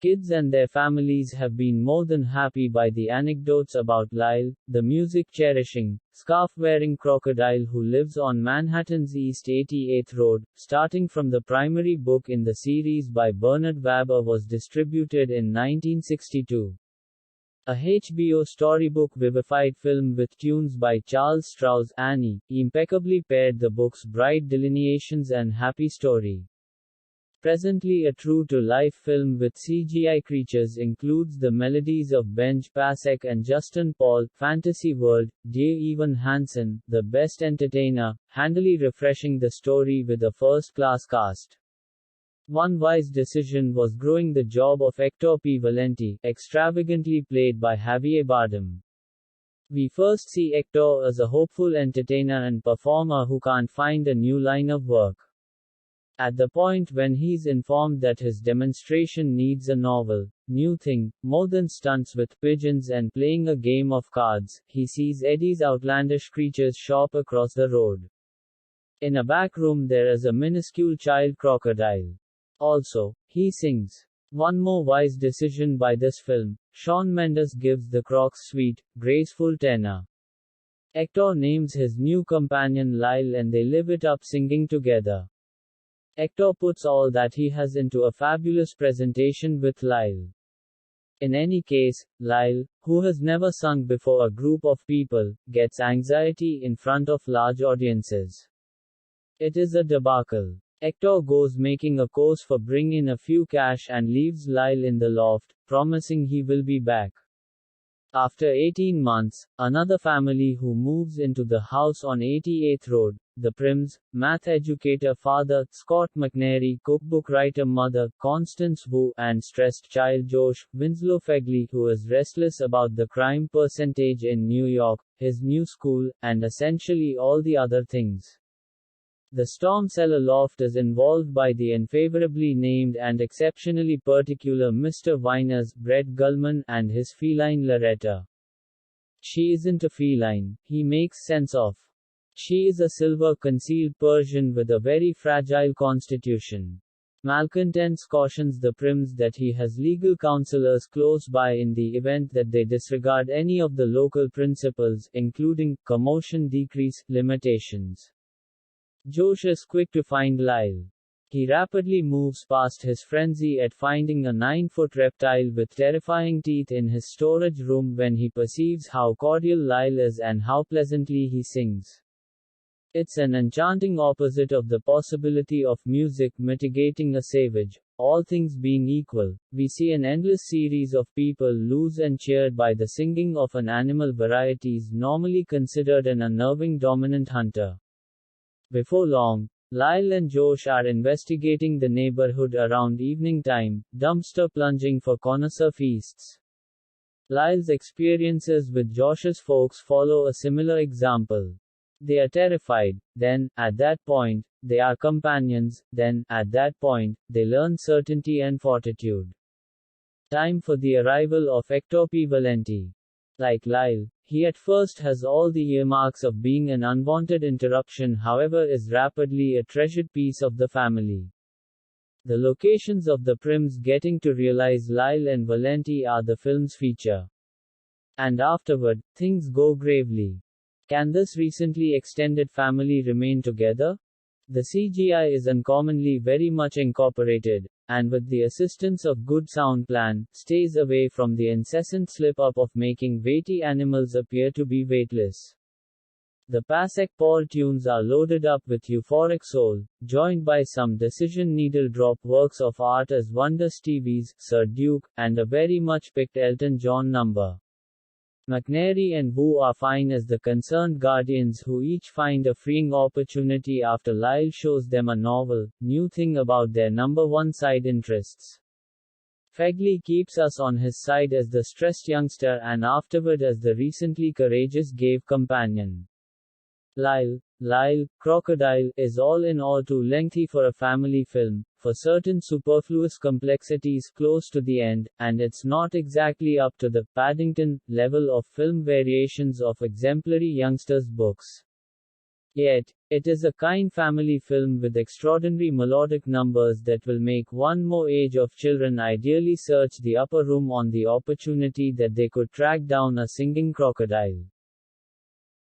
Kids and their families have been more than happy by the anecdotes about Lyle, the music-cherishing, scarf-wearing crocodile who lives on Manhattan's East 88th Road. Starting from the primary book in the series by Bernard Waber was distributed in 1962. A HBO storybook vivified film with tunes by Charles Strouse, Annie, impeccably paired the book's bright delineations and happy story. Presently a true-to-life film with CGI creatures includes the melodies of Benj Pasek and Justin Paul, Fantasy World, Dear Evan Hansen, the best entertainer, handily refreshing the story with a first-class cast. One wise decision was growing the job of Hector P. Valenti, extravagantly played by Javier Bardem. We first see Hector as a hopeful entertainer and performer who can't find a new line of work. At the point when he's informed that his demonstration needs a novel, new thing, more than stunts with pigeons and playing a game of cards, he sees Eddie's outlandish creatures shop across the road. In a back room there is a minuscule child crocodile. Also, he sings. One more wise decision by this film, Shawn Mendes gives the Crocs sweet, graceful tenor. Hector names his new companion Lyle and they live it up singing together. Hector puts all that he has into a fabulous presentation with Lyle. In any case, Lyle, who has never sung before a group of people, gets anxiety in front of large audiences. It is a debacle. Hector goes making a course for bring in a few cash and leaves Lyle in the loft, promising he will be back. After 18 months, another family who moves into the house on 88th Road, the Prims, math educator father, Scott McNairy, cookbook writer mother, Constance Wu, and stressed child Josh, Winslow Fegley, who is restless about the crime percentage in New York, his new school, and essentially all the other things. The storm cellar loft is involved by the unfavorably named and exceptionally particular Mr. Winers, Brett Gullman, and his feline Loretta. She isn't a feline, he makes sense of. She is a silver-concealed Persian with a very fragile constitution. Malcontents cautions the Prims that he has legal counselors close by in the event that they disregard any of the local principles, including commotion decrease limitations. Josh is quick to find Lyle. He rapidly moves past his frenzy at finding a 9-foot reptile with terrifying teeth in his storage room when he perceives how cordial Lyle is and how pleasantly he sings. It's an enchanting opposite of the possibility of music mitigating a savage. All things being equal, we see an endless series of people lose and cheered by the singing of an animal varieties normally considered an unnerving dominant hunter. Before long, Lyle and Josh are investigating the neighborhood around evening time, dumpster plunging for connoisseur feasts. Lyle's experiences with Josh's folks follow a similar example. They are terrified, then, at that point, they are companions, then, at that point, they learn certainty and fortitude. Time for the arrival of Hector P. Valenti. Like Lyle, he at first has all the earmarks of being an unwanted interruption, however is rapidly a treasured piece of the family. The locations of the Prims getting to realize Lyle and Valenti are the film's feature. And afterward, things go gravely. Can this recently extended family remain together? The CGI is uncommonly very much incorporated, and with the assistance of good sound plan, stays away from the incessant slip-up of making weighty animals appear to be weightless. The Pasek Paul tunes are loaded up with euphoric soul, joined by some decision needle-drop works of art as Wonder Stevie's, Sir Duke, and a very much picked Elton John number. McNairy and Wu are fine as the concerned guardians who each find a freeing opportunity after Lyle shows them a novel, new thing about their number one side interests. Fegley keeps us on his side as the stressed youngster and afterward as the recently courageous gave companion. LyLe CrOcOdiLe is all in all too lengthy for a family film, for certain superfluous complexities close to the end, and it's not exactly up to the Paddington level of film variations of exemplary youngsters' books. Yet, It is a kind family film with extraordinary melodic numbers that will make one more age of children ideally search the upper room on the opportunity that they could track down a singing crocodile.